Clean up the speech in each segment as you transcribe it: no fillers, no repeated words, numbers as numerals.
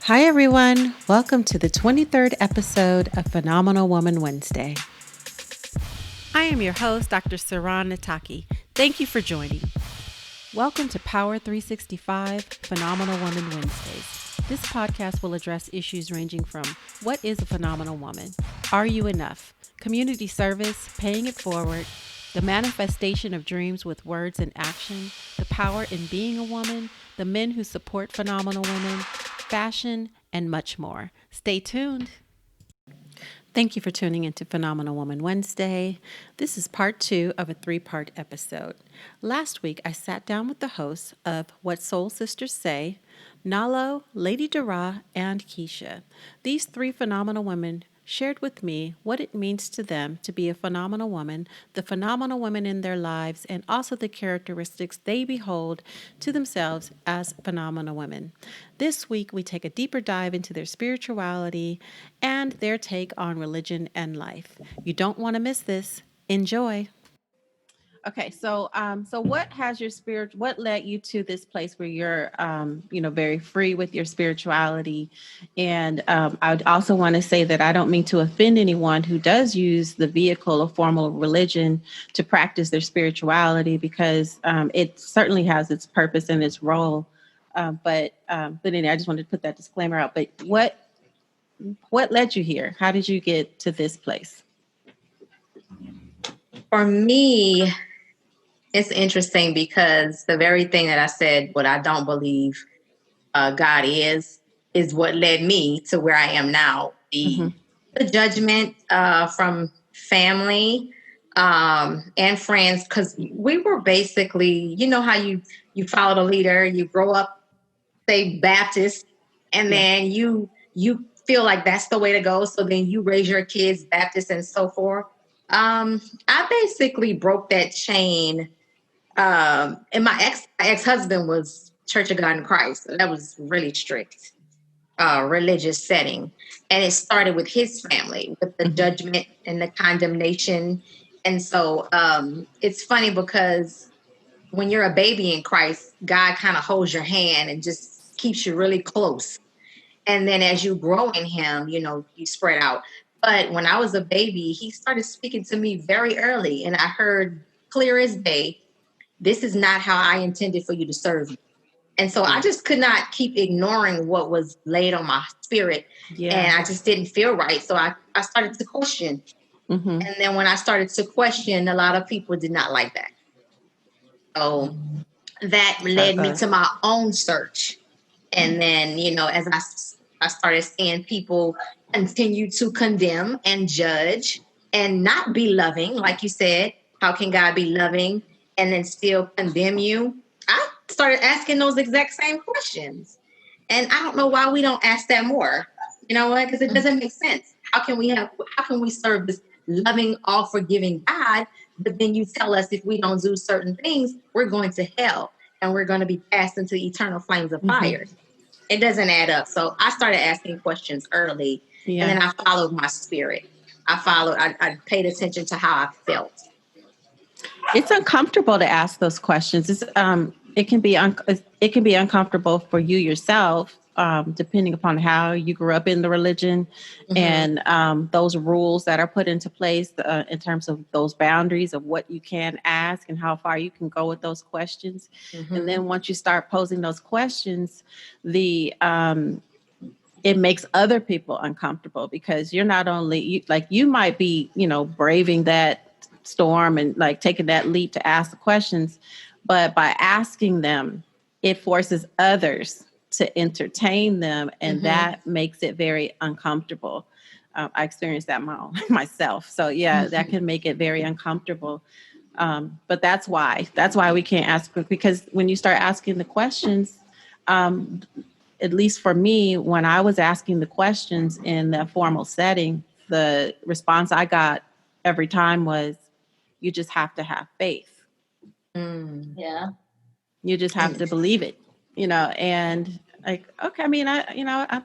Hi, everyone. Welcome to the 23rd episode of Phenomenal Woman Wednesday. I am your host, Dr. Saran Nataki. Thank you for joining. Welcome to Power 365 Phenomenal Woman Wednesdays. This podcast will address issues ranging from what is a phenomenal woman? Are you enough? Community service, paying it forward, the manifestation of dreams with words and action, the power in being a woman, the men who support phenomenal women, fashion, and much more. Stay tuned. Thank you for tuning into Phenomenal Woman Wednesday. This is part 2 of a 3-part episode. Last week, I sat down with the hosts of What Soul Sisters Say, Nalo, Ladi Darah, and Kisha. These 3 phenomenal women shared with me what it means to them to be a phenomenal woman, the phenomenal women in their lives, and also the characteristics they behold to themselves as phenomenal women. This week, we take a deeper dive into their spirituality and their take on religion and life. You don't want to miss this. Enjoy. Okay, so what has your spirit? What led you to this place where you're, very free with your spirituality? And I would also want to say that I don't mean to offend anyone who does use the vehicle of formal religion to practice their spirituality, because it certainly has its purpose and its role. But anyway, I just wanted to put that disclaimer out. But what led you here? How did you get to this place? For me, it's interesting because the very thing that I said, what I don't believe God is what led me to where I am now. The judgment from family and friends, because we were basically, you know how you follow the leader, you grow up, say Baptist, and then you feel like that's the way to go. So then you raise your kids Baptist and so forth. I basically broke that chain. And my ex-husband was Church of God in Christ. So that was really strict religious setting. And it started with his family, with the judgment and the condemnation. And so it's funny because when you're a baby in Christ, God kind of holds your hand and just keeps you really close. And then as you grow in him, you spread out. But when I was a baby, he started speaking to me very early. And I heard clear as day, this is not how I intended for you to serve me. And so I just could not keep ignoring what was laid on my spirit. Yeah. And I just didn't feel right. So I started to question. And then when I started to question, a lot of people did not like that. So that led me to my own search. And then, as I started seeing people continue to condemn and judge and not be loving, like you said, how can God be loving and then still condemn you? I started asking those exact same questions. And I don't know why we don't ask that more. You know what? Because it doesn't make sense. How can we serve this loving, all forgiving God, but then you tell us if we don't do certain things, we're going to hell and we're going to be cast into eternal flames of fire. It doesn't add up. So I started asking questions early, and then I followed my spirit. I paid attention to how I felt. It's uncomfortable to ask those questions. It can be uncomfortable for you yourself, depending upon how you grew up in the religion and those rules that are put into place in terms of those boundaries of what you can ask and how far you can go with those questions. And then once you start posing those questions, it makes other people uncomfortable because you're not only you might be, braving that storm and like taking that leap to ask the questions, but by asking them, it forces others to entertain them, and that makes it very uncomfortable. I experienced that myself. So that can make it very uncomfortable. But that's why we can't ask, because when you start asking the questions, at least for me, when I was asking the questions in the formal setting, the response I got every time was, you just have to have faith. Yeah. You just have to believe it, and like, okay, I mean, I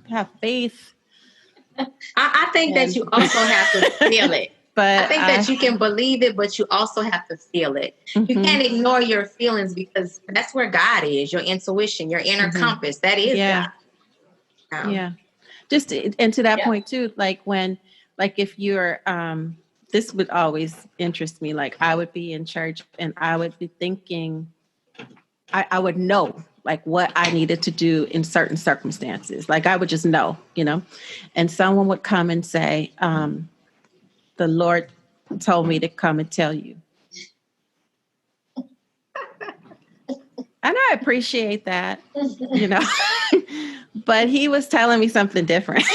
have faith. I think that you also have to feel it. But I think that you can believe it, but you also have to feel it. You can't ignore your feelings because that's where God is, your intuition, your inner compass. That is God. Yeah. Just and to that Yeah. point too, like when, like if you're, this would always interest me. Like I would be in church and I would be thinking, I would know like what I needed to do in certain circumstances. Like I would just know, and someone would come and say, the Lord told me to come and tell you. And I appreciate that, but he was telling me something different.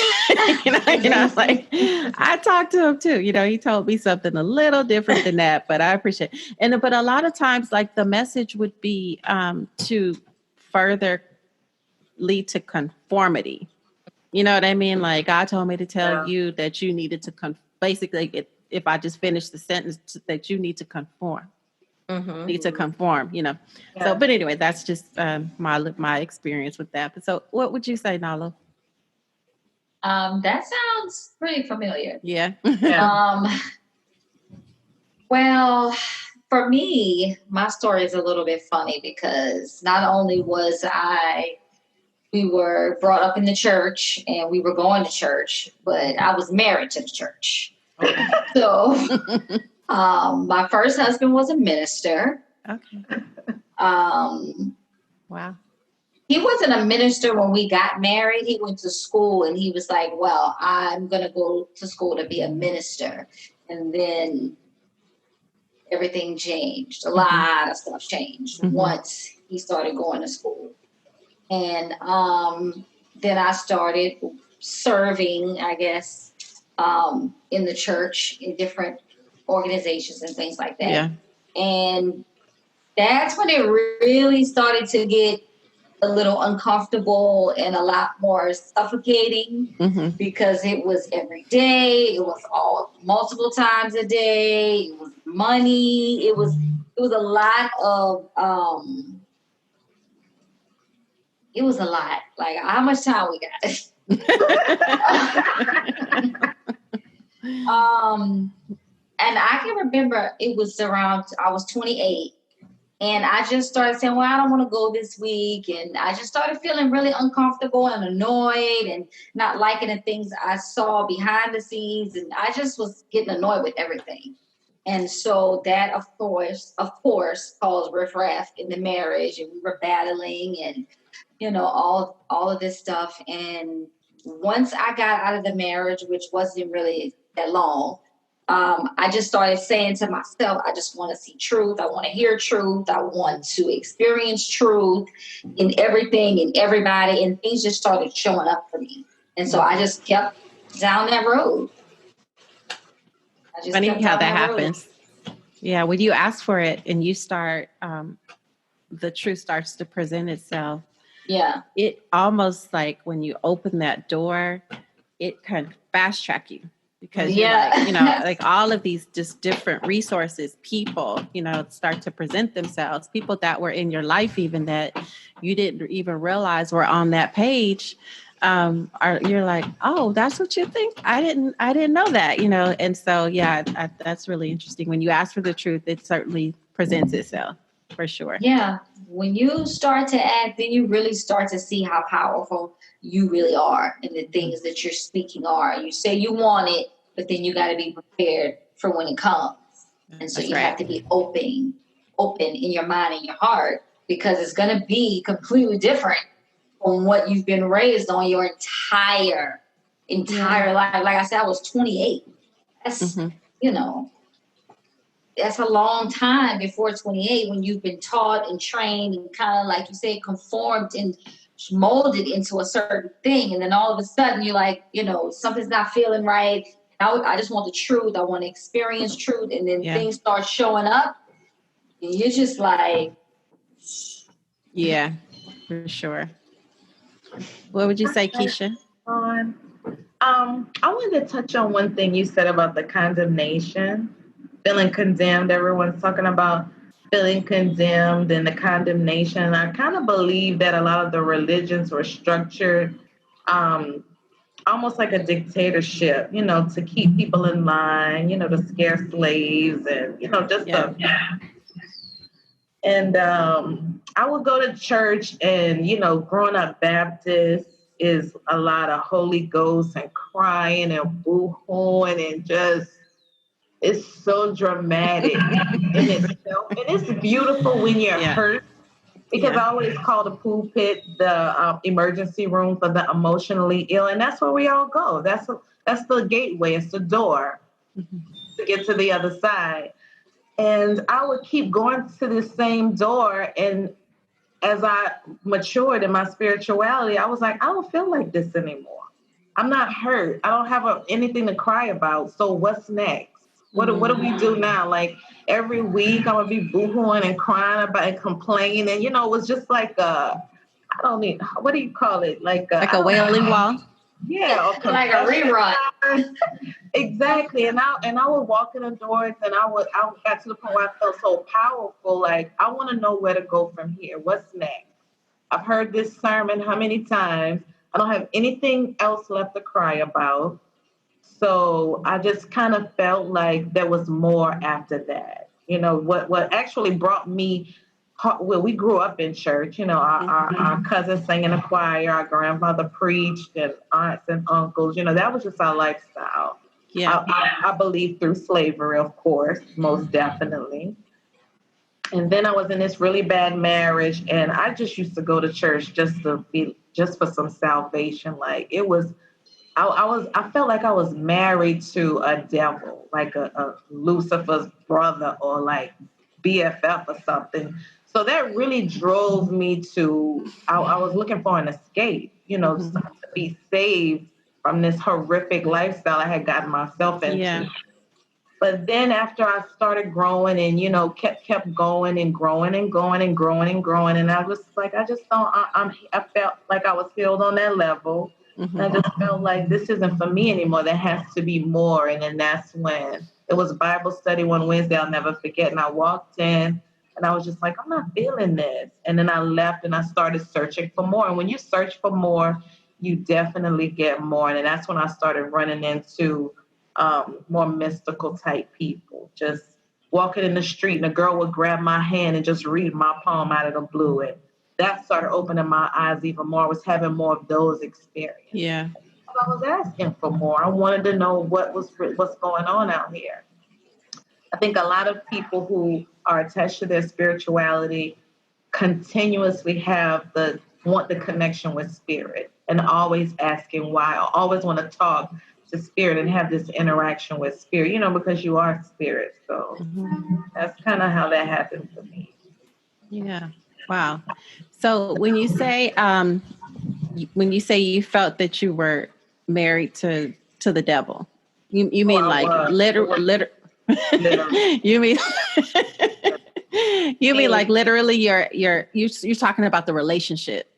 Like I talked to him too. He told me something a little different than that, but I appreciate it. But a lot of times, like the message would be to further lead to conformity. You know what I mean? Like God told me to tell you that you needed to basically, if I just finish the sentence, that you need to conform. Need to conform, Yeah. So, but anyway, that's just my experience with that. But so, what would you say, Nalo? That sounds pretty familiar. Yeah. Well, for me, my story is a little bit funny because not only we were brought up in the church and we were going to church, but I was married to the church. So, my first husband was a minister. Okay. Wow. He wasn't a minister when we got married. He went to school and he was like, well, I'm going to go to school to be a minister. And then everything changed. A lot of stuff changed once he started going to school. And then I started serving, I guess, in the church, in different organizations and things like that. Yeah. And that's when it really started to get a little uncomfortable and a lot more suffocating because it was every day. It was all multiple times a day. It was money. It was a lot of it was a lot. Like how much time we got? And I can remember it was around, I was 28. And I just started saying, well, I don't want to go this week. And I just started feeling really uncomfortable and annoyed and not liking the things I saw behind the scenes. And I just was getting annoyed with everything. And so that, of course, caused riffraff in the marriage. And we were battling and, all of this stuff. And once I got out of the marriage, which wasn't really that long, I just started saying to myself, I just want to see truth. I want to hear truth. I want to experience truth in everything and everybody. And things just started showing up for me. And so I just kept down that road. Funny how that happens. Yeah, when you ask for it and you start, the truth starts to present itself. Yeah. It almost like when you open that door, it can fast track you. Because like all of these just different resources, people, start to present themselves. People that were in your life, even that you didn't even realize were on that page. You're like, oh, that's what you think? I didn't know that, And so, that's really interesting. When you ask for the truth, it certainly presents itself for sure. Yeah. When you start to act, then you really start to see how powerful you really are and the things that you're speaking are. You say you want it, but then you got to be prepared for when it comes. And so you have to be open in your mind and your heart because it's going to be completely different from what you've been raised on your entire life. Like I said, I was 28. That's, that's a long time before 28 when you've been taught and trained and kind of, like you say, conformed and molded into a certain thing. And then all of a sudden you're like, something's not feeling right. I just want the truth. I want to experience truth. And then things start showing up. And you're just like. Yeah, for sure. What would you say, Kisha? I wanted to touch on one thing you said about the condemnation, feeling condemned. Everyone's talking about feeling condemned and the condemnation. I kind of believe that a lot of the religions were structured almost like a dictatorship, to keep people in line, to scare slaves and, And I would go to church and, growing up Baptist, is a lot of Holy Ghost and crying and boo-hooing and just, it's so dramatic in itself. And it's beautiful when you're hurt, because I always call the pulpit the emergency room for the emotionally ill. And that's where we all go. That's the gateway. It's the door to get to the other side. And I would keep going to the same door. And as I matured in my spirituality, I was like, I don't feel like this anymore. I'm not hurt. I don't have anything to cry about. So what's next? What do we do now? Like every week I'm going to be boohooing and crying about and complaining. And, it was just like what do you call it? Like a wailing wall? Yeah. Like a rerun. Exactly. And I would walk in the doors and I got to the point where I felt so powerful. Like, I want to know where to go from here. What's next? I've heard this sermon how many times? I don't have anything else left to cry about. So I just kind of felt like there was more after that. What actually brought me, well, we grew up in church. Our cousins sang in the choir, our grandmother preached, and aunts and uncles. That was just our lifestyle. Yeah, I believe through slavery, of course, most definitely. And then I was in this really bad marriage, and I just used to go to church just for some salvation. Like it was. I felt like I was married to a devil, like a Lucifer's brother or like BFF or something. So that really drove me to, I was looking for an escape, to be saved from this horrific lifestyle I had gotten myself into. Yeah. But then after I started growing and, kept going and growing and going and growing and growing. And I was like, I just don't, I felt like I was healed on that level. Mm-hmm. I just felt like this isn't for me anymore. There has to be more. And then that's when it was Bible study one Wednesday. I'll never forget. And I walked in and I was just like, I'm not feeling this. And then I left and I started searching for more. And when you search for more, you definitely get more. And that's when I started running into more mystical type people. Just walking in the street and a girl would grab my hand and just read my palm out of the blue. And that started opening my eyes even more. I was having more of those experiences. Yeah. I was asking for more. I wanted to know what's going on out here. I think a lot of people who are attached to their spirituality continuously want the connection with spirit and always asking why, or always want to talk to spirit and have this interaction with spirit, because you are spirit. So that's kind of how that happened for me. Yeah. Wow. So when you say you felt that you were married to the devil, you mean like literally? You mean like literally? You're talking about the relationship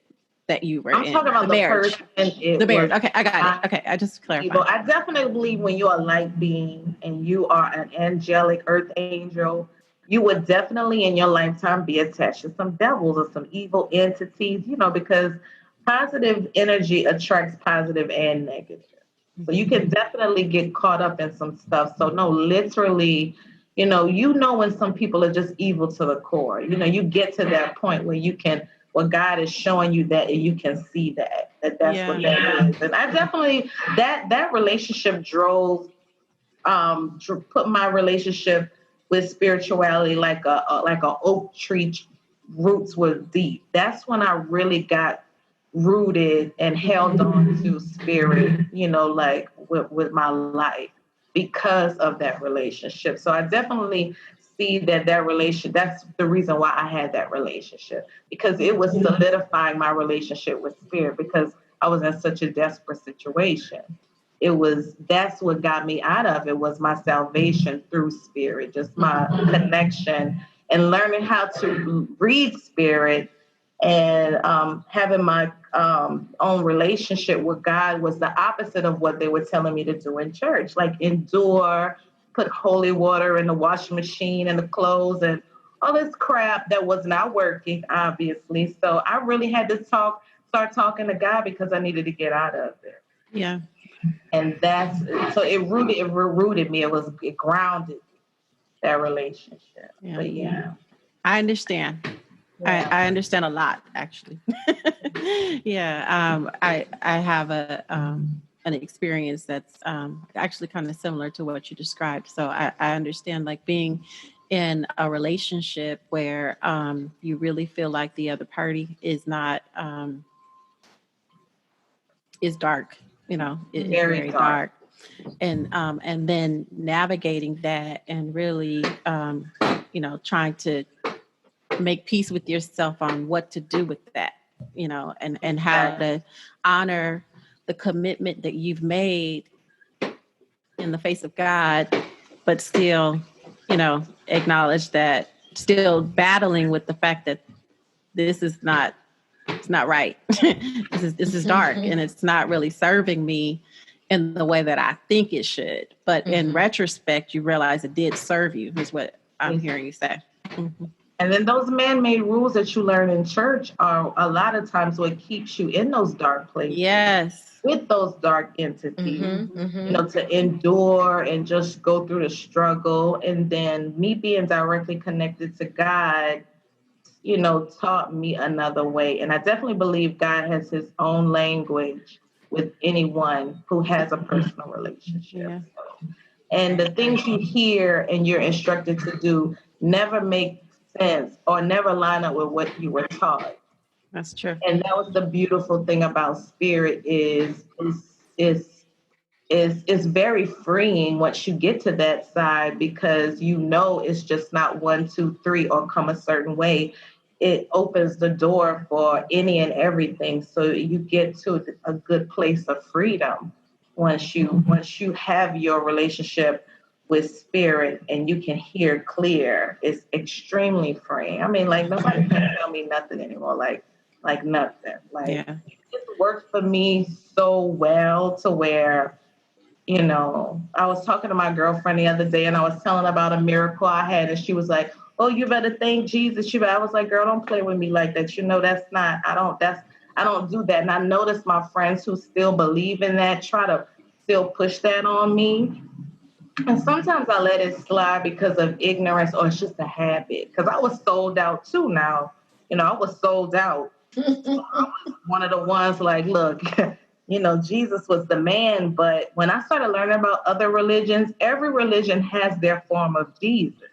that you were in. I'm talking about the marriage. The marriage. Okay, I got it. Okay, I just clarified. I definitely believe when you're a light being and you are an angelic earth angel, you would definitely in your lifetime be attached to some devils or some evil entities, because positive energy attracts positive and negative. So you can definitely get caught up in some stuff. So no, literally, when some people are just evil to the core, you get to that point where God is showing you that and you can see that's what that is. And I definitely, that relationship put my relationship with spirituality like a oak tree roots were deep. That's when I really got rooted and held on to spirit, like with my life because of that relationship. So I definitely see that's the reason why I had that relationship, because it was solidifying my relationship with spirit, because I was in such a desperate situation. That's what got me out of it, was my salvation through spirit, just my connection and learning how to read spirit, and having my own relationship with God was the opposite of what they were telling me to do in church, like endure, put holy water in the washing machine and the clothes and all this crap that was not working, obviously. So I really had to start talking to God because I needed to get out of it. Yeah. And it rooted me. It grounded that relationship. Yeah. But yeah. I understand. Yeah. I understand a lot, actually. Yeah. I have an experience that's actually kind of similar to what you described. So I understand like being in a relationship where you really feel like the other party is not is dark, is Very very dark. dark. And then navigating that and really trying to make peace with yourself on what to do with that, and how to honor the commitment that you've made in the face of God, but still, acknowledge that, still battling with the fact that this is not, it's not right. This is dark and it's not really serving me in the way that I think it should. But in retrospect, you realize it did serve you, is what I'm hearing you say. Mm-hmm. And then those man-made rules that you learn in church are a lot of times what keeps you in those dark places. Yes. With those dark entities, to endure and just go through the struggle. And then me being directly connected to God, taught me another way. And I definitely believe God has his own language with anyone who has a personal relationship. Yeah. And the things you hear and you're instructed to do never make sense or never line up with what you were taught. That's true. And that was the beautiful thing about spirit is it's very freeing once you get to that side, because it's just not 1, 2, 3 or come a certain way. It opens the door for any and everything. So you get to a good place of freedom once you have your relationship with spirit and you can hear clear. It's extremely freeing. I mean, like nobody can tell me nothing anymore. Like nothing. Like it worked for me so well to where, I was talking to my girlfriend the other day and I was telling about a miracle I had, and she was like, "Oh, you better thank Jesus." I was like, "Girl, don't play with me like that. That's not, I don't do that." And I noticed my friends who still believe in that try to still push that on me. And sometimes I let it slide because of ignorance or it's just a habit. Because I was sold out too now. I was sold out. So I was one of the ones like, look, Jesus was the man. But when I started learning about other religions, every religion has their form of Jesus.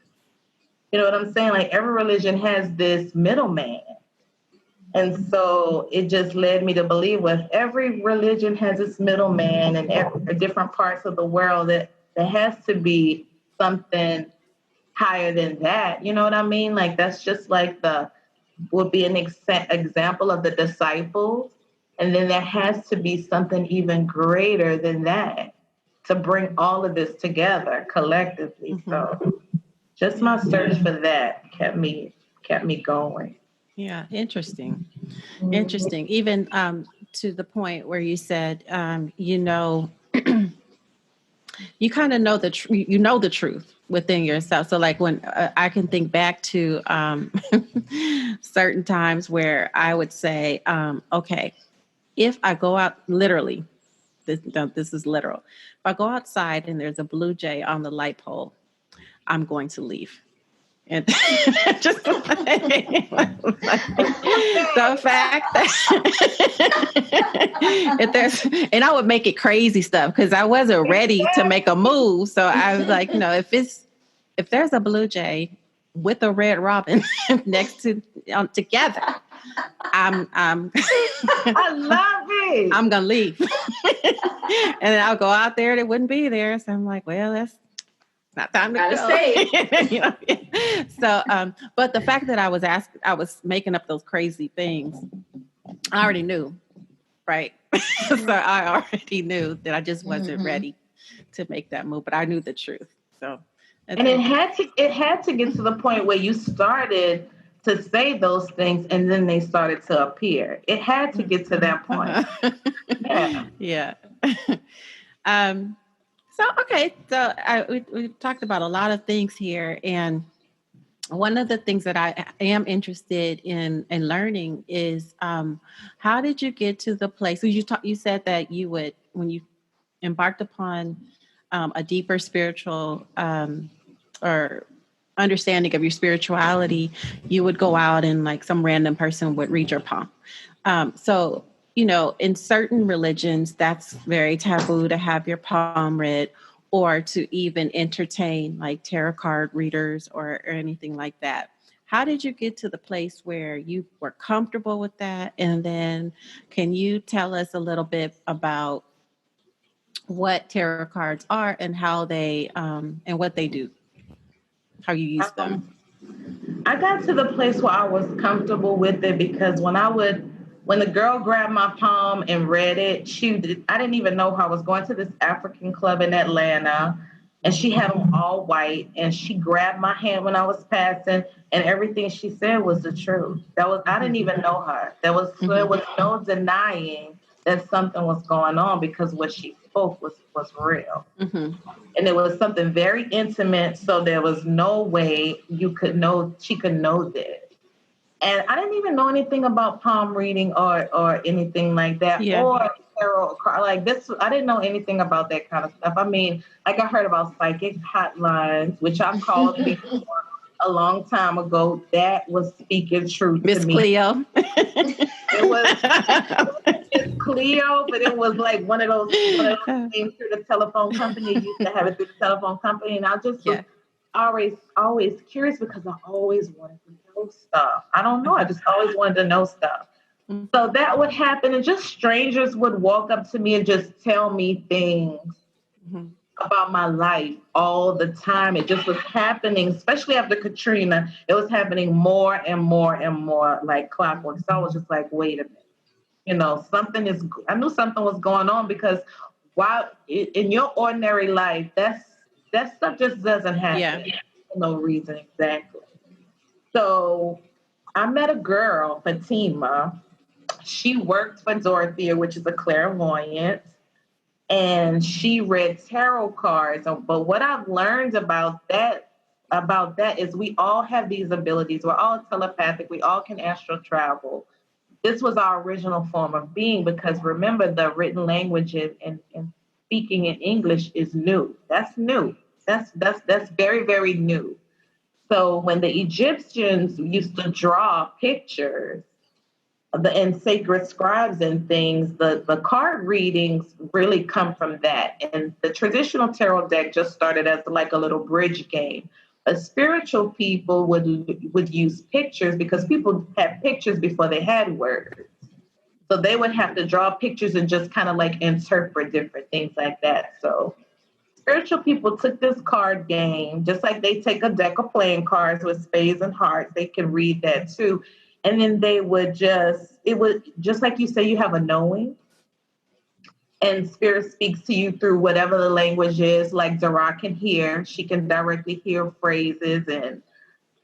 You know what I'm saying? Like every religion has this middleman. And so it just led me to believe with every religion has its middleman, and every different parts of the world that there has to be something higher than that. You know what I mean? Like that's just like would be an example of the disciples. And then there has to be something even greater than that to bring all of this together collectively. Mm-hmm. So just my search for that kept me going. Yeah, interesting. Interesting. Even to the point where you said, you kind of know the truth within yourself. So like when I can think back to certain times where I would say, okay, if I go out, literally, this is literal. If I go outside and there's a blue jay on the light pole, I'm going to leave. And just like, the fact that if there's, and I would make it crazy stuff because I wasn't ready to make a move. So I was like, if there's a blue jay with a red robin next to together, I love it. I'm gonna leave, and then I'll go out there. It wouldn't be there. So I'm like, well, that's not time to go. Stay. So, but the fact that I was making up those crazy things, I already knew, right? So I already knew that I just wasn't ready to make that move, but I knew the truth. So, and it had to get to the point where you started to say those things, and then they started to appear. It had to get to that point. Yeah. So we talked about a lot of things here, and one of the things that I am interested in learning is how did you get to the place? So you said that you would, when you embarked upon a deeper spiritual or understanding of your spirituality, you would go out and like some random person would read your palm. So, in certain religions, that's very taboo to have your palm read or to even entertain like tarot card readers or anything like that. How did you get to the place where you were comfortable with that? And then can you tell us a little bit about what tarot cards are and how they and what they do, how you use them? Um, I got to the place where I was comfortable with it because when the girl grabbed my palm and read it, I didn't even know her. I was going to this African club in Atlanta, and she had them all white, and she grabbed my hand when I was passing, and everything she said was the truth. I didn't even know her. There was no denying that something was going on because what she spoke was real. Mm-hmm. And it was something very intimate, so there was no way she could know this. And I didn't even know anything about palm reading or anything like that, Yeah. or tarot like this. I didn't know anything about that kind of stuff. I mean, like I heard about psychic hotlines, which I called before a long time ago. That was speaking truth to Miss me. Cleo. It was Miss Cleo, but it was like one of those things through the telephone company. You used to have it through the telephone company, and I just was always curious because I always wanted to know stuff. I don't know. I just always wanted to know stuff. So that would happen, and just strangers would walk up to me and just tell me things about my life all the time. It just was happening, especially after Katrina. It was happening more and more and more like clockwork. So I was just like, wait a minute. I knew something was going on because while in your ordinary life, that stuff just doesn't happen for no reason exactly. So I met a girl, Fatima. She worked for Dorothea, which is a clairvoyant, and she read tarot cards. But what I've learned about that is we all have these abilities. We're all telepathic. We all can astral travel. This was our original form of being because remember the written languages and speaking in English is new. That's new. That's very, very new. So when the Egyptians used to draw pictures and sacred scribes and things, the card readings really come from that. And the traditional tarot deck just started as like a little bridge game. A spiritual people would use pictures because people had pictures before they had words. So they would have to draw pictures and just kind of like interpret different things like that. So spiritual people took this card game, just like they take a deck of playing cards with spades and hearts, they can read that too. And then it would, just like you say, you have a knowing, and spirit speaks to you through whatever the language is. Like Darah can hear, she can directly hear phrases. And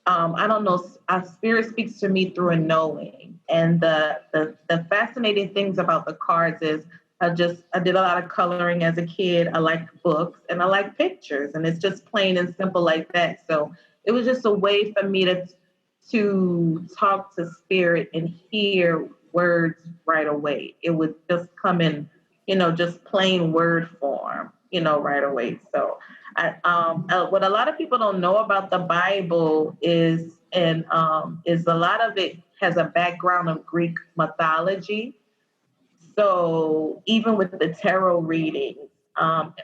I don't know, spirit speaks to me through a knowing. And the fascinating things about the cards is I did a lot of coloring as a kid. I like books and I like pictures, and it's just plain and simple like that. So it was just a way for me to talk to spirit and hear words right away. It would just come in, just plain word form, right away. So what a lot of people don't know about the Bible is a lot of it has a background of Greek mythology. So even with the tarot readings,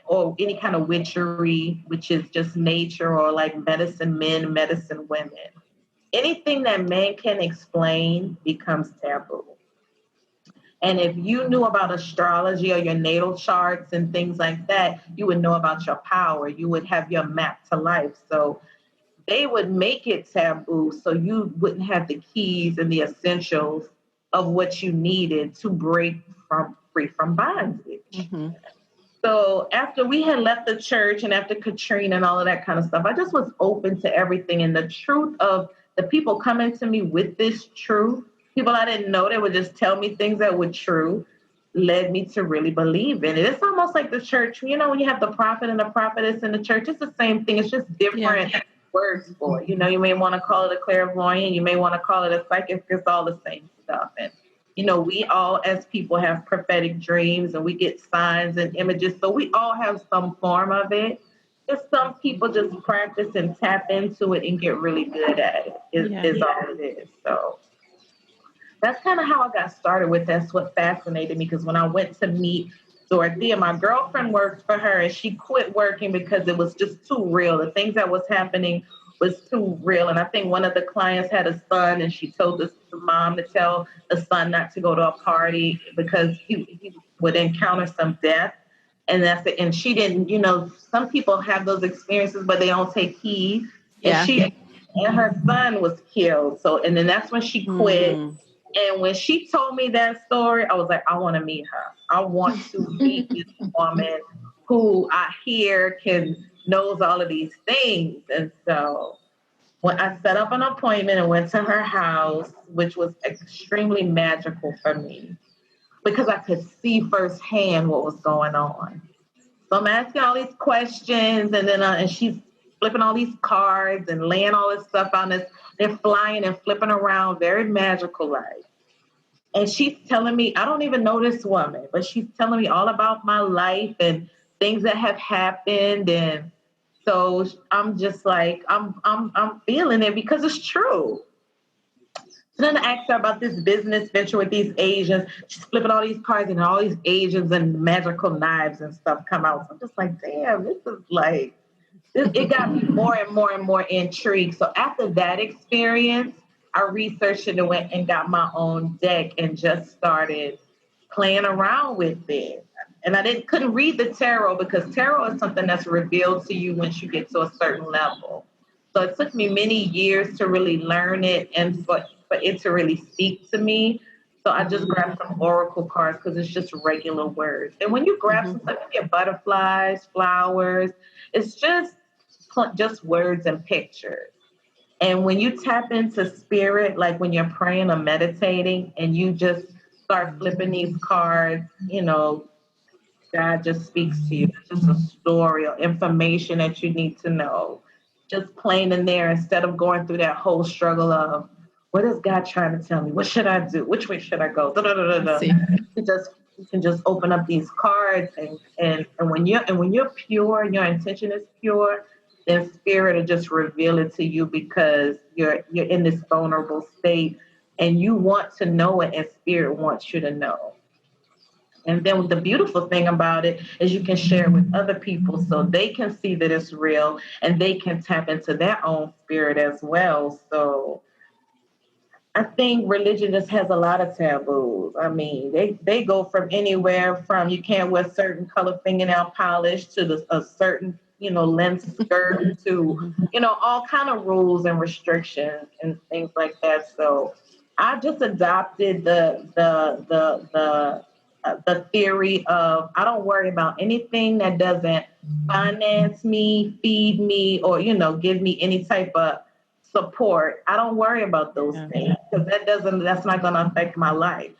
or any kind of witchery, which is just nature, or like medicine men, medicine women, anything that man can explain becomes taboo. And if you knew about astrology or your natal charts and things like that, you would know about your power. You would have your map to life. So they would make it taboo so you wouldn't have the keys and the essentials of what you needed to break free from bondage. Mm-hmm. So after we had left the church and after Katrina and all of that kind of stuff, I just was open to everything. And the truth of the people coming to me with this truth, people I didn't know, they would just tell me things that were true, led me to really believe in it. It's almost like the church, when you have the prophet and the prophetess in the church, it's the same thing. It's just different words for it. You may want to call it a clairvoyant, you may want to call it a psychic. It's all the same stuff. And we all as people have prophetic dreams and we get signs and images. So we all have some form of it. Just some people just practice and tap into it and get really good at it. Is all it is. So that's kind of how I got started with. That's what fascinated me, because when I went to meet Dorothea, my girlfriend worked for her and she quit working because it was just too real. The things that was happening was too real. And I think one of the clients had a son and she told the mom to tell the son not to go to a party because he would encounter some death. And that's it. And she didn't, some people have those experiences, but they don't take heed. Yeah. And her son was killed. So, and then that's when she quit. And when she told me that story, I was like, I want to meet her. I want to meet this woman who I hear knows all of these things. And so when I set up an appointment and went to her house, which was extremely magical for me because I could see firsthand what was going on. So I'm asking all these questions, and then and she's flipping all these cards and laying all this stuff on this. They're flying and flipping around, very magical like. And she's telling me, I don't even know this woman, but she's telling me all about my life and things that have happened. And so I'm just like, I'm feeling it because it's true. So then I asked her about this business venture with these Asians. She's flipping all these cards and all these Asians and magical knives and stuff come out. So I'm just like, damn, this is like, it got me more and more and more intrigued. So after that experience, I researched it and went and got my own deck and just started playing around with it. And I couldn't read the tarot because tarot is something that's revealed to you once you get to a certain level. So it took me many years to really learn it and for it to really speak to me. So I just grabbed some oracle cards because it's just regular words. And when you grab some stuff, you get butterflies, flowers. It's just words and pictures. And when you tap into spirit, like when you're praying or meditating and you just start flipping these cards, God just speaks to you. It's just a story or information that you need to know. Just plain in there instead of going through that whole struggle of what is God trying to tell me? What should I do? Which way should I go? You can just open up these cards and when you're pure and your intention is pure, then spirit will just reveal it to you because you're in this vulnerable state and you want to know it and spirit wants you to know. And then the beautiful thing about it is you can share it with other people so they can see that it's real and they can tap into their own spirit as well. So I think religion just has a lot of taboos. I mean, they go from anywhere from you can't wear certain color fingernail polish to a certain, length skirt to, all kind of rules and restrictions and things like that. So I just adopted the theory of I don't worry about anything that doesn't finance me, feed me, or, give me any type of support. I don't worry about those things because that's not going to affect my life.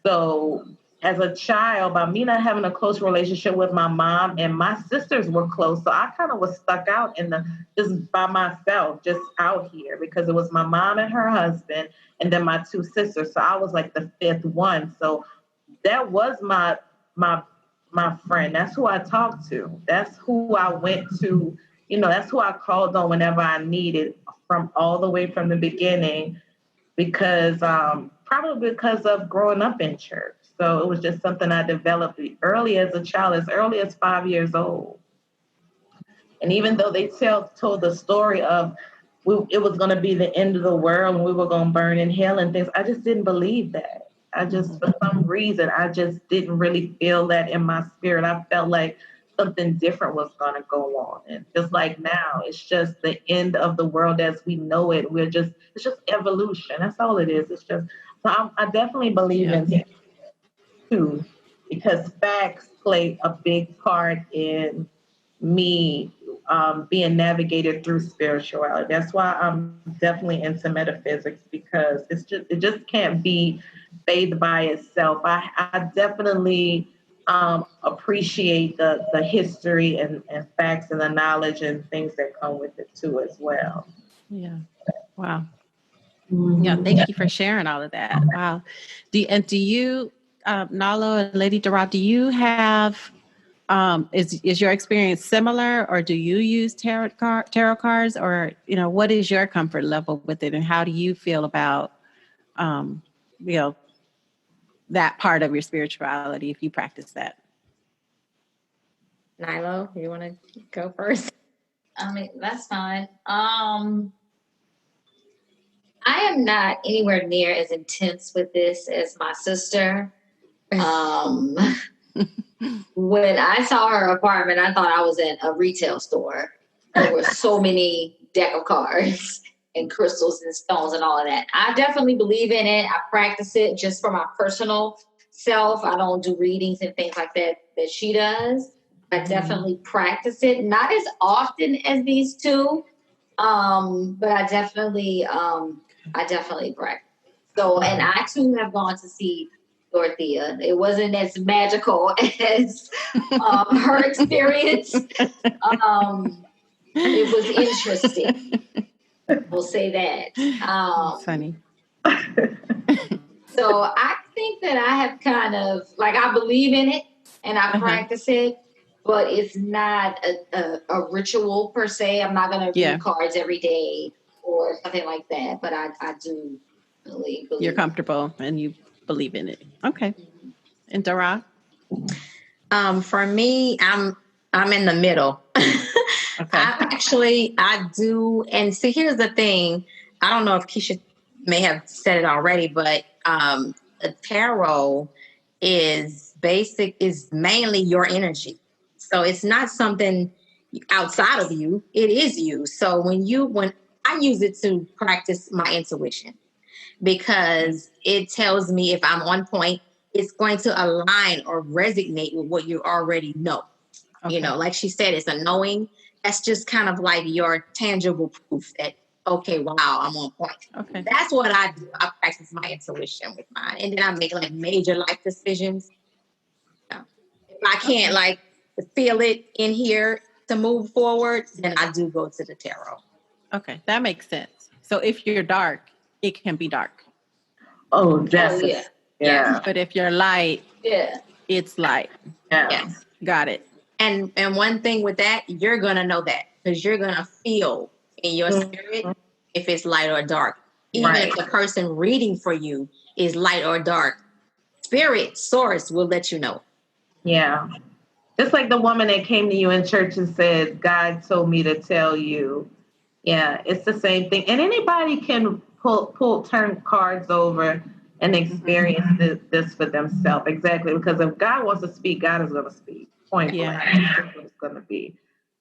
So as a child, by me not having a close relationship with my mom and my sisters were close, so I kind of was stuck out just by myself, just out here because it was my mom and her husband and then my two sisters. So I was like the fifth one. So that was my friend. That's who I talked to. That's who I went to. That's who I called on whenever I needed from all the way from the beginning because probably because of growing up in church. So it was just something I developed early as a child, as early as 5 years old. And even though they told the story of it was going to be the end of the world and we were going to burn in hell and things, I just didn't believe that. I just, for some reason, I just didn't really feel that in my spirit. I felt like something different was going to go on. And just like now, it's just the end of the world as we know it. It's just evolution. That's all it is. It's just, so I definitely believe in it too, because facts play a big part in me being navigated through spirituality. That's why I'm definitely into metaphysics because it just can't be faith by itself. I definitely appreciate the history and facts and the knowledge and things that come with it too as well. Yeah. Wow. Yeah. Thank you for sharing all of that. Wow. Do you, Nalo and Lady Darah, do you have Is your experience similar, or do you use tarot cards, or what is your comfort level with it, and how do you feel about um, you know that part of your spirituality if you practice that? Nilo, you want to go first? I mean, that's fine. I am not anywhere near as intense with this as my sister. When I saw her apartment, I thought I was in a retail store. There were so many deck of cards and crystals and stones and all of that. I definitely believe in it. I practice it just for my personal self. I don't do readings and things like that she does. I definitely practice it, not as often as these two, but I definitely practice. So, and I too have gone to see Dorothea. It wasn't as magical as her experience. It was interesting. We'll say that. That's funny. So I think that I have kind of, like, I believe in it and I practice it, but it's not a ritual per se. I'm not going to read cards every day or something like that, but I do believe you're comfortable and you believe in it. Okay. And Darah? For me, I'm in the middle. Okay. I do. And see, here's the thing. I don't know if Kisha may have said it already, but the tarot is mainly your energy. So it's not something outside of you. It is you. So when I use it to practice my intuition, because it tells me if I'm on point, it's going to align or resonate with what you already know. Okay. Like she said, it's a knowing. That's just kind of like your tangible proof that, okay, wow, I'm on point. Okay. That's what I do. I practice my intuition with mine. And then I make like major life decisions. If I can't like feel it in here to move forward, then I do go to the tarot. Okay, that makes sense. So if you're dark, it can be dark. Oh, definitely. Yeah. Yeah. But if you're light, it's light. Yeah. Yes. Got it. And one thing with that, you're going to know that because you're going to feel in your spirit if it's light or dark. Even if the person reading for you is light or dark, spirit source will let you know. Yeah. Just like the woman that came to you in church and said, God told me to tell you. Yeah, it's the same thing. And anybody can turn cards over and experience this for themselves. Exactly. Because if God wants to speak, God is going to speak. Point blank. That's what it's going to be.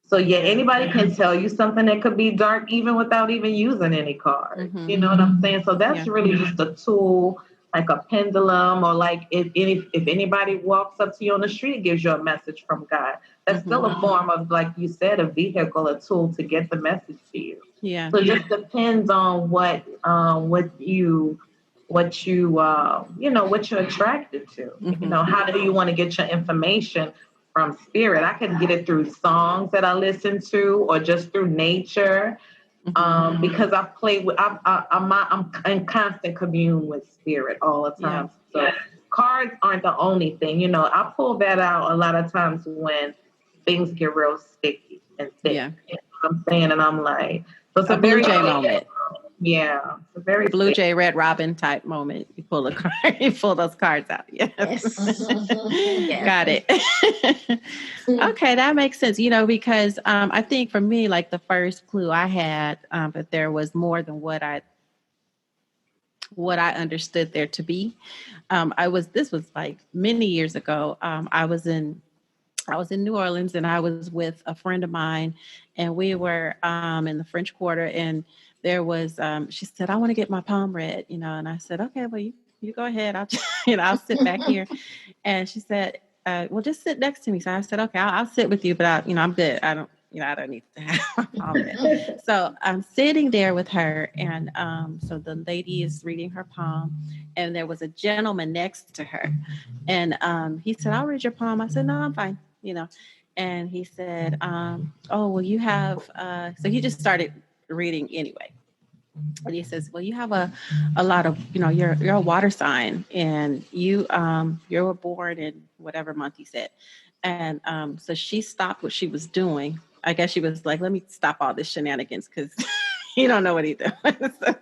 So yeah, anybody can tell you something that could be dark even without even using any cards. Mm-hmm. You know what I'm saying? So that's really just a tool, like a pendulum, or like if anybody walks up to you on the street and gives you a message from God, that's still a form of, like you said, a vehicle, a tool to get the message to you. Yeah. So it just depends on what you're attracted to. Mm-hmm. How do you want to get your information from spirit? I can get it through songs that I listen to, or just through nature. Because I've played with, I'm in constant commune with spirit all the time. Yeah. So cards aren't the only thing. I pull that out a lot of times when things get real sticky and thick. Yeah. You know what I'm saying? And I'm like, so it's a Blue Jay moment. Yeah, it's a very Blue Jay, Red Robin type moment. You pull a card, you pull those cards out. Yes. Got it. Okay, that makes sense. Because I think for me, like the first clue I had, but there was more than what I understood there to be. This was like many years ago. I was in New Orleans, and I was with a friend of mine, and we were in the French Quarter, and there was she said, I want to get my palm read, and I said, okay, well, you go ahead. I'll sit back here. And she said, well, just sit next to me. So I said, okay, I'll sit with you, but I'm good. I don't need to have my palm read. So I'm sitting there with her, and so the lady is reading her palm, and there was a gentleman next to her, and he said, I'll read your palm. I said, no, I'm fine. And he said, oh, well, you have, so he just started reading anyway. And he says, well, you have a lot of, you're a water sign, and you were born in whatever month he said. And so she stopped what she was doing. I guess she was like, let me stop all this shenanigans because you don't know what he's doing. So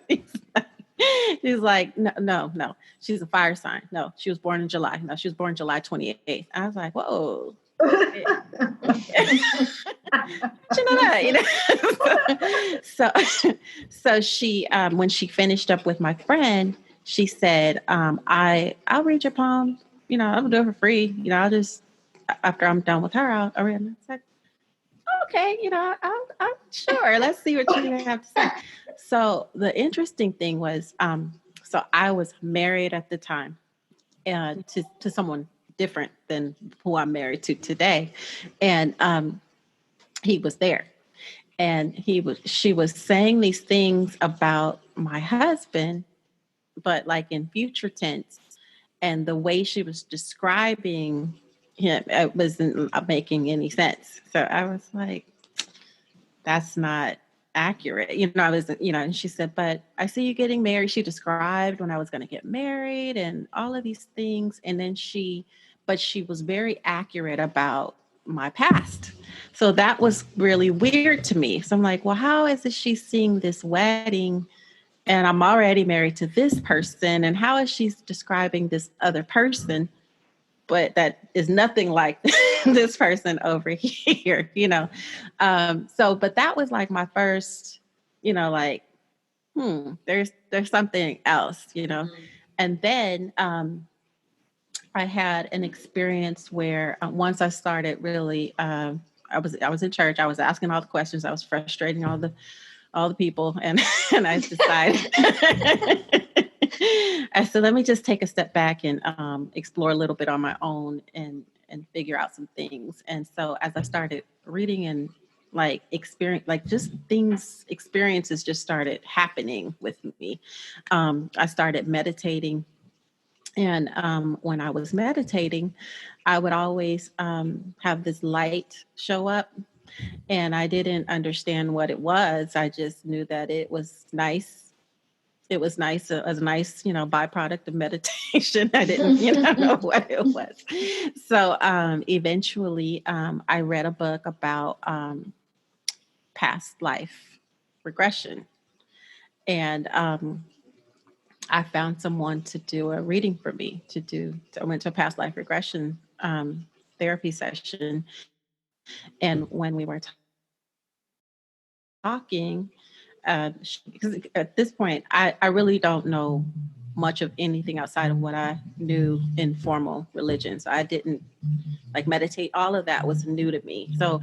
she's like, no, no, no. She's a fire sign. No, she was born in July. No, she was born July 28th. I was like, whoa. You know that, you know? So she, when she finished up with my friend, she said, I'll read your poem. You know, I'll do it for free. You know, I'll just, after I'm done with her, I'll read them. I said, okay, you know, I'm sure. Let's see what you have to say. So the interesting thing was, so I was married at the time, to someone different than who I'm married to today, and he was there, and she was saying these things about my husband, but like in future tense, and the way she was describing him, it wasn't making any sense. So I was like, that's not accurate. You know, I was, you know, and she said, but I see you getting married. She described when I was going to get married and all of these things. And then but she was very accurate about my past. So that was really weird to me. So I'm like, well, how is it she's seeing this wedding and I'm already married to this person? And how is she describing this other person? But that is nothing like this person over here, you know? But that was like my first, you know, like, there's something else, you know? And then I had an experience where once I started really, I was in church, I was asking all the questions, I was frustrating all the people, and and I decided I said, let me just take a step back and explore a little bit on my own and figure out some things. And so as I started reading and like experience, like just experiences just started happening with me. I started meditating. And when I was meditating, I would always have this light show up, and I didn't understand what it was. I just knew that it was nice. It was nice, a nice, you know, byproduct of meditation. I didn't, you know what it was. So eventually, I read a book about past life regression, and I found someone to do a reading for me. I went to a past life regression therapy session, and when we were talking, because at this point, I really don't know much of anything outside of what I knew in formal religion. So I didn't like meditate. All of that was new to me. So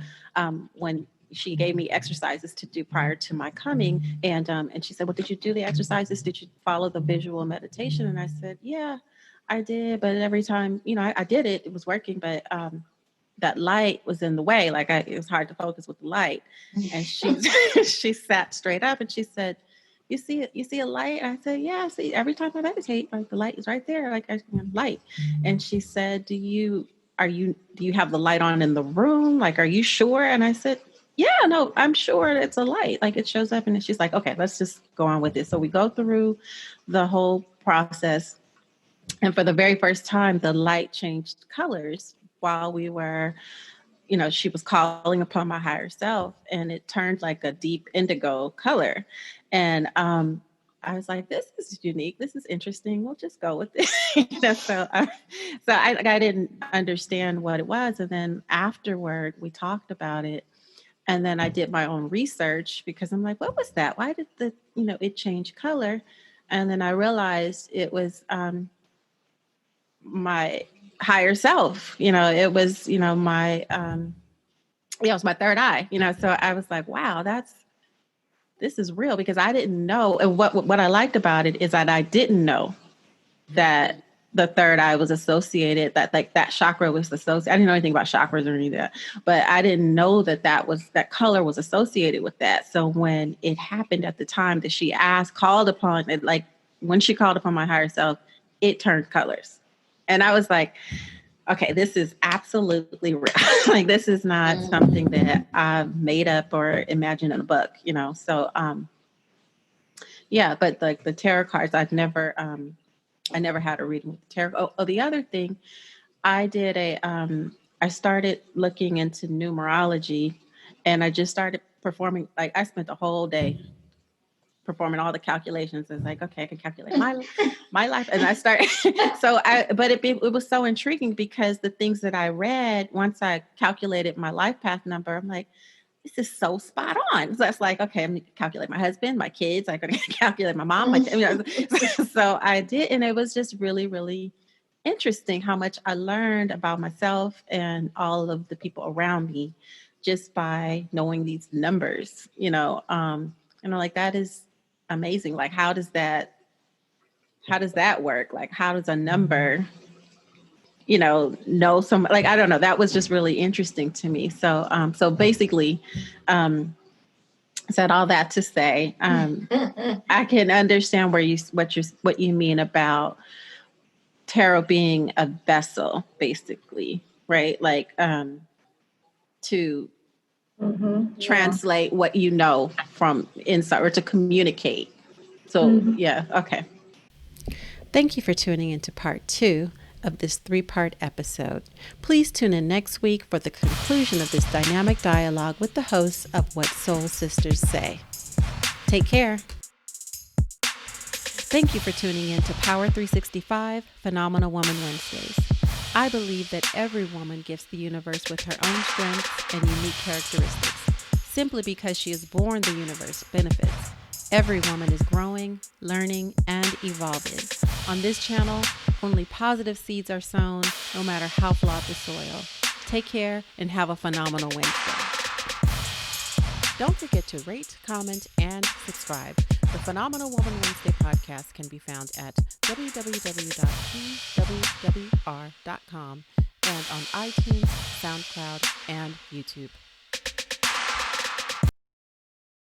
when she gave me exercises to do prior to my coming, and she said, "Well, did you do the exercises? Did you follow the visual meditation?" And I said, "Yeah, I did, but every time, you know, I did it, it was working, but that light was in the way. Like it was hard to focus with the light." And she sat straight up and she said, "You see it? You see a light?" And I said, "Yeah, I see. Every time I meditate, like the light is right there, like I see light." And she said, do you have the light on in the room? Like, are you sure?" And I said, "Yeah, no, I'm sure it's a light. Like it shows up." And she's like, "Okay, let's just go on with it." So we go through the whole process. And for the very first time, the light changed colors while we were, you know, she was calling upon my higher self, and it turned like a deep indigo color. And I was like, this is unique. This is interesting. We'll just go with it. You know, I didn't understand what it was. And then afterward, we talked about it. And then I did my own research because I'm like, what was that? Why did it change color? And then I realized it was my higher self. You know, it was, my it was my third eye, so I was like, wow, this is real, because I didn't know. And what I liked about it is that I didn't know that the third eye was associated, that like that chakra was associated. I didn't know anything about chakras or any of that, but I didn't know that color was associated with that. So when it happened at the time that she called upon it, like when she called upon my higher self, it turned colors. And I was like, okay, this is absolutely real. Like, this is not something that I've made up or imagined in a book, So, yeah, but like the tarot cards, I never had a reading with the tarot. Oh, the other thing, I did I started looking into numerology, and I just started performing. Like, I spent the whole day performing all the calculations. It's like, okay, I can calculate my life, and I started. But it was so intriguing because the things that I read, once I calculated my life path number, I'm like, this is so spot on. So it's like, okay, I'm going to calculate my husband, my kids. I can calculate my mom. So I did, and it was just really, really interesting how much I learned about myself and all of the people around me just by knowing these numbers. Like, that is amazing. Like, how does that work? Like, how does a number know some, like, I don't know. That was just really interesting to me. So basically, said all that to say, I can understand what you mean about tarot being a vessel, basically, right? Like, to translate what you know from inside, or to communicate. So, yeah. Okay. Thank you for tuning into part 2 of this 3-part episode. Please tune in next week for the conclusion of this dynamic dialogue with the hosts of What Soul Sisters Say. Take care. Thank you for tuning in to Power 365 Phenomenal Woman Wednesdays. I believe that every woman gifts the universe with her own strengths and unique characteristics. Simply because she is born, the universe benefits. Every woman is growing, learning, and evolving. On this channel, only positive seeds are sown, no matter how flawed the soil. Take care and have a phenomenal Wednesday. Don't forget to rate, comment, and subscribe. The Phenomenal Woman Wednesday podcast can be found at www.pwwr.com and on iTunes, SoundCloud, and YouTube.